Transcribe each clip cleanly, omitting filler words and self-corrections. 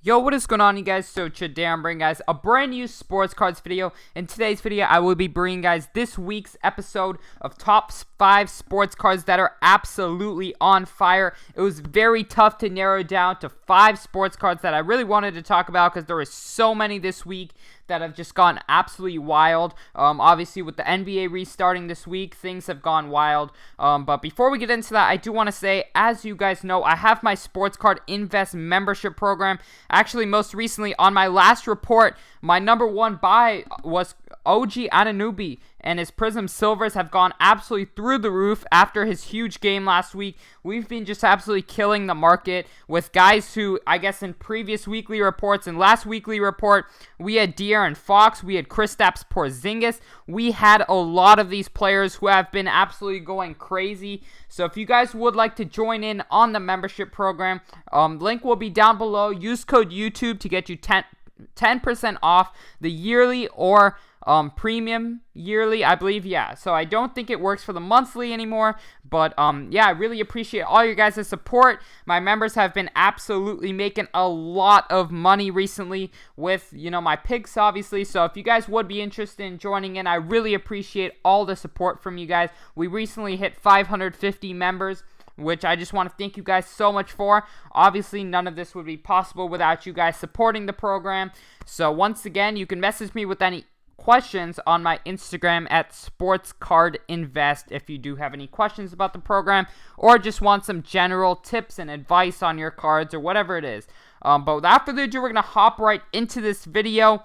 Yo, what is going on, you guys? So today I'm bringing guys a brand new sports cards video. In today's video, I will be bringing guys this week's episode of top 5 sports cards that are absolutely on fire. It was very tough to narrow down to 5 sports cards that I really wanted to talk about because there were so many this week that have just gone absolutely wild. Obviously, with the NBA restarting this week, things have gone wild. But before we get into that, I do want to say, as you guys know, I have my Sports Card Invest membership program. Actually, most recently, on my last report, my number one buy was OG Anunoby, and his Prism Silvers have gone absolutely through the roof after his huge game last week. We've been just absolutely killing the market with guys who, I guess in previous weekly reports and last weekly report, we had De'Aaron Fox, we had Kristaps Porzingis. We had a lot of these players who have been absolutely going crazy. So if you guys would like to join in on the membership program, link will be down below. Use code YouTube to get you 10% off the yearly or premium yearly, I believe. Yeah, so I don't think it works for the monthly anymore, but yeah, I really appreciate all your guys' support. My members have been absolutely making a lot of money recently with, my picks, obviously. So if you guys would be interested in joining in, I really appreciate all the support from you guys. We recently hit 550 members, which I just want to thank you guys so much for. Obviously, none of this would be possible without you guys supporting the program. So once again, you can message me with any questions on my Instagram at SportsCardInvest if you do have any questions about the program or just want some general tips and advice on your cards or whatever it is. But without further ado, we're going to hop right into this video.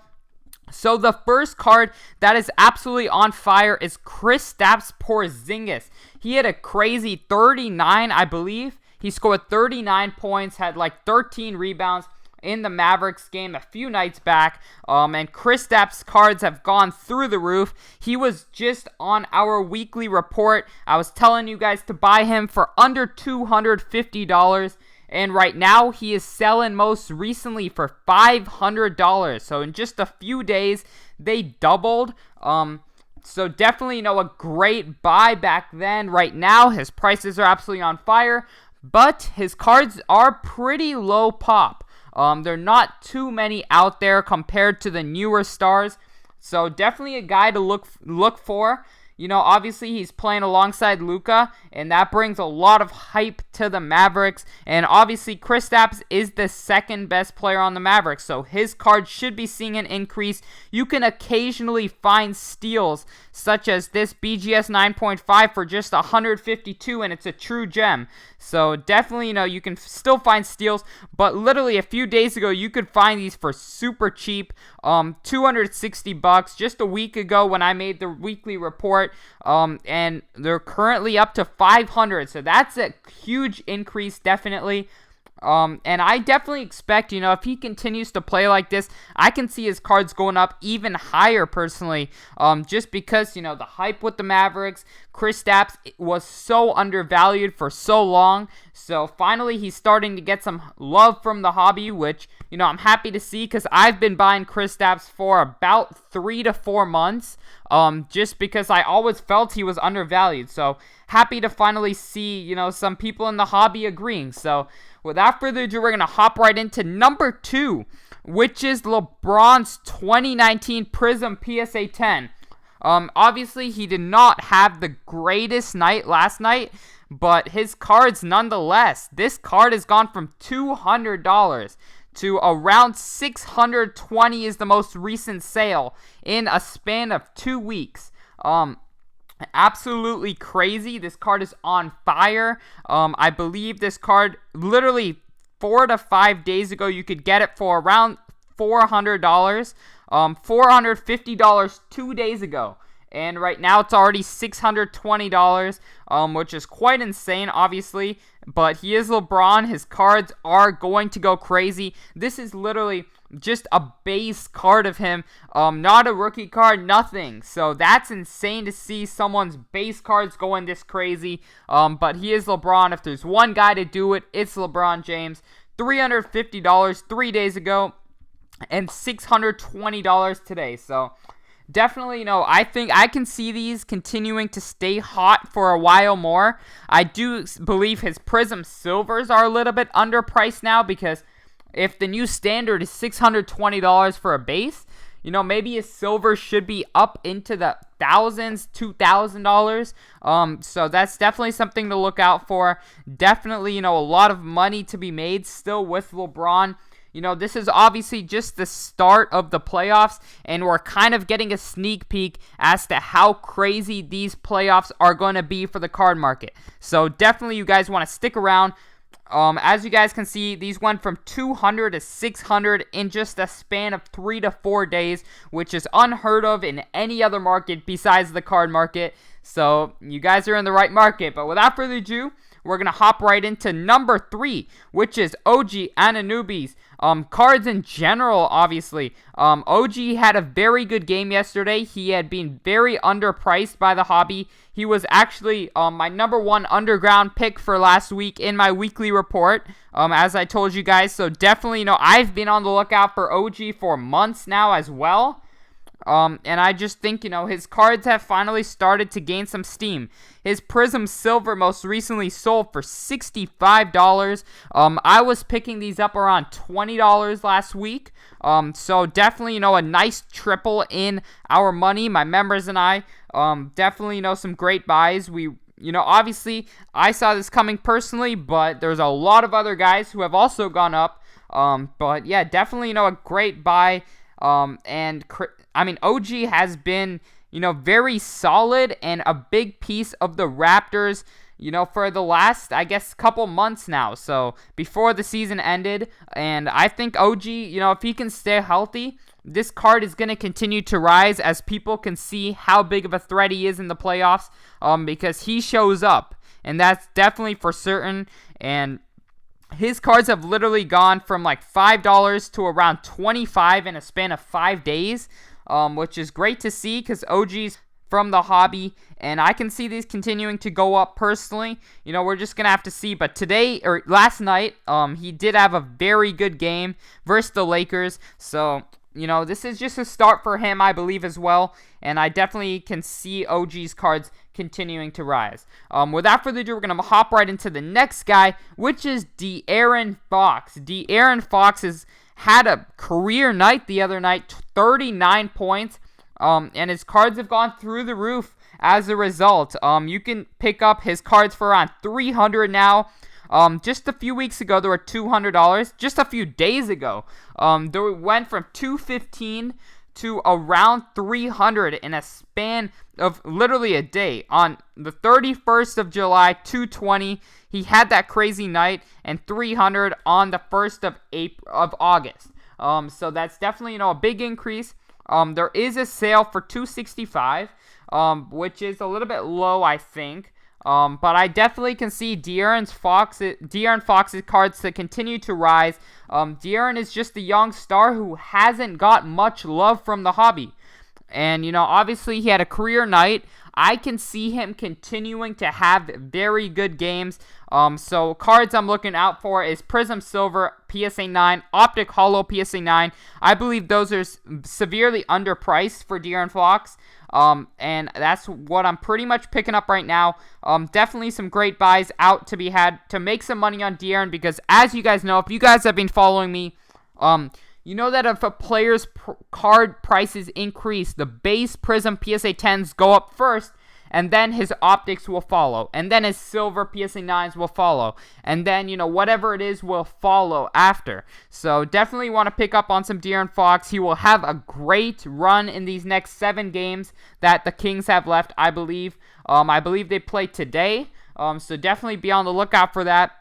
So the first card that is absolutely on fire is Kristaps Porzingis. He had a crazy 39, I believe. He scored 39 points, had like 13 rebounds in the Mavericks game a few nights back, and Kristaps cards have gone through the roof. He was just on our weekly report. I was telling you guys to buy him for under $250, and right now he is selling most recently for $500. So in just a few days, they doubled. So definitely, a great buy back then. Right now, his prices are absolutely on fire, but his cards are pretty low pop. There are not too many out there compared to the newer stars. So definitely a guy to look for. Obviously he's playing alongside Luka, and that brings a lot of hype to the Mavericks. And obviously Kristaps is the second best player on the Mavericks, so his card should be seeing an increase. You can occasionally find steals, such as this BGS 9.5 for just 152, and it's a true gem. So definitely, you can still find steals, but literally a few days ago, you could find these for super cheap, $260 just a week ago when I made the weekly report, and they're currently up to $500, so that's a huge increase, definitely. And I definitely expect, if he continues to play like this, I can see his cards going up even higher personally, just because, the hype with the Mavericks. Kristaps was so undervalued for so long, so finally he's starting to get some love from the hobby, which, I'm happy to see because I've been buying Kristaps for about 3 to 4 months, just because I always felt he was undervalued. So happy to finally see, some people in the hobby agreeing. So without further ado, we're going to hop right into number 2, which is LeBron's 2019 Prism PSA 10. Obviously, he did not have the greatest night last night, but his cards nonetheless. This card has gone from $200 to around $620 is the most recent sale in a span of 2 weeks. Absolutely crazy. This card is on fire. I believe this card literally 4 to 5 days ago you could get it for around $400. $450 2 days ago, and right now it's already $620, which is quite insane, obviously. But he is LeBron. His cards are going to go crazy. This is literally just a base card of him, not a rookie card, nothing. So that's insane to see someone's base cards going this crazy. But he is LeBron. If there's one guy to do it, it's LeBron James. $350 3 days ago, and $620 today. So definitely, I think I can see these continuing to stay hot for a while more. I do believe his Prism Silvers are a little bit underpriced now because if the new standard is $620 for a base, you know, maybe a silver should be up into the thousands, $2,000. So that's definitely something to look out for. Definitely, you know, a lot of money to be made still with LeBron. You know, this is obviously just the start of the playoffs, and we're kind of getting a sneak peek as to how crazy these playoffs are going to be for the card market. So definitely you guys want to stick around. As you guys can see, these went from 200 to 600 in just a span of 3 to 4 days, which is unheard of in any other market besides the card market. So you guys are in the right market. But without further ado, we're going to hop right into number 3, which is OG Anunoby's. Cards in general, obviously. OG had a very good game yesterday. He had been very underpriced by the hobby. He was actually my number 1 underground pick for last week in my weekly report, as I told you guys. So definitely, you know, I've been on the lookout for OG for months now as well. And I just think, you know, his cards have finally started to gain some steam. His Prism Silver most recently sold for $65. I was picking these up around $20 last week. So definitely, you know, a nice triple in our money, my members and I. Definitely, you know, some great buys. You know, obviously, I saw this coming personally, but there's a lot of other guys who have also gone up. But yeah, definitely, you know, a great buy. OG has been, you know, very solid and a big piece of the Raptors, you know, for the last, I guess, couple months now. So before the season ended, and I think OG, you know, if he can stay healthy, this card is going to continue to rise as people can see how big of a threat he is in the playoffs, because he shows up, and that's definitely for certain. And his cards have literally gone from like $5 to around $25 in a span of 5 days, which is great to see because OG's from the hobby, and I can see these continuing to go up personally. You know, we're just going to have to see. But today, or last night, he did have a very good game versus the Lakers. So, you know, this is just a start for him, I believe, as well. And I definitely can see OG's cards continuing to rise. Without further ado, we're going to hop right into the next guy, which is De'Aaron Fox. De'Aaron Fox has had a career night the other night, 39 points. And his cards have gone through the roof as a result. You can pick up his cards for around $300 now. Just a few weeks ago, they were $200. Just a few days ago, they went from $215 to around $300 in a span of literally a day. On the 31st of July, $220. He had that crazy night, and $300 on the 1st of August. So that's definitely, you know, a big increase. There is a sale for $265, which is a little bit low, I think. But I definitely can see De'Aaron Fox's cards to continue to rise. De'Aaron is just a young star who hasn't got much love from the hobby. And, you know, obviously he had a career night. I can see him continuing to have very good games. So cards I'm looking out for is Prism Silver, PSA 9, Optic Holo, PSA 9. I believe those are severely underpriced for De'Aaron Fox. And that's what I'm pretty much picking up right now. Definitely some great buys out to be had to make some money on De'Aaron, because as you guys know, if you guys have been following me, you know that if a player's card prices increase, the base Prism PSA 10s go up first, and then his optics will follow, and then his silver PSA 9s will follow, and then, you know, whatever it is will follow after. So definitely want to pick up on some De'Aaron Fox. He will have a great run in these next 7 games that the Kings have left, I believe. I believe they play today, so definitely be on the lookout for that.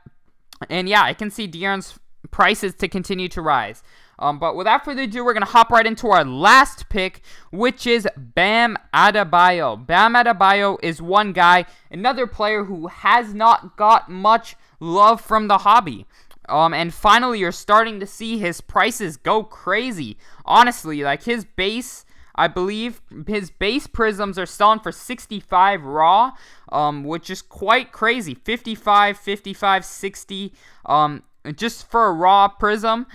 And yeah, I can see De'Aaron's prices to continue to rise. But without further ado, we're going to hop right into our last pick, which is Bam Adebayo. Bam Adebayo is one guy, another player who has not got much love from the hobby. And finally, you're starting to see his prices go crazy. Honestly, like his base, I believe his base prisms are selling for 65 raw, which is quite crazy. 55, 55, 60, just for a raw prism,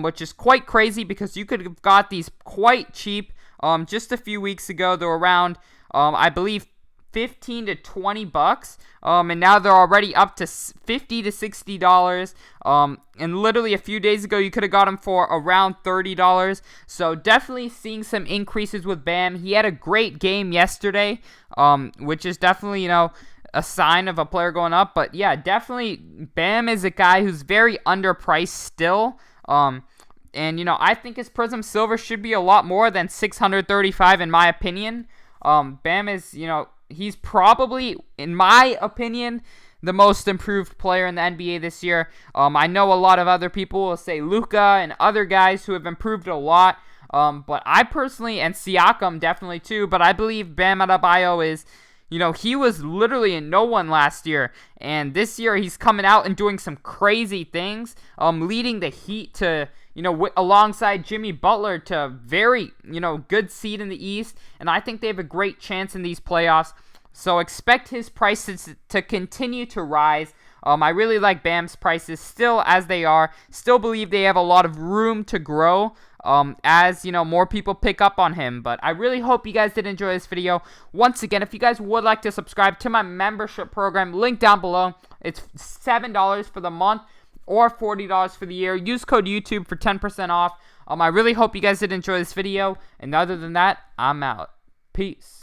which is quite crazy because you could have got these quite cheap. Just a few weeks ago, they were around, I believe, $15 to $20, and now they're already up to $50 to $60. And literally a few days ago, you could have got him for around $30. So definitely seeing some increases with Bam. He had a great game yesterday, which is definitely, a sign of a player going up. But yeah, definitely Bam is a guy who's very underpriced still. And I think his Prism Silver should be a lot more than $635 in my opinion. Bam is, he's probably, in my opinion, the most improved player in the NBA this year. I know a lot of other people will say Luka and other guys who have improved a lot. But I personally, and Siakam definitely too, but I believe Bam Adebayo is, he was literally in no one last year. And this year he's coming out and doing some crazy things, leading the Heat to, alongside Jimmy Butler to very, good seed in the East. And I think they have a great chance in these playoffs. So expect his prices to continue to rise. I really like Bam's prices still as they are. Still believe they have a lot of room to grow as, more people pick up on him. But I really hope you guys did enjoy this video. Once again, if you guys would like to subscribe to my membership program, link down below. It's $7 for the month or $40 for the year. Use code YouTube for 10% off. I really hope you guys did enjoy this video. And other than that, I'm out. Peace.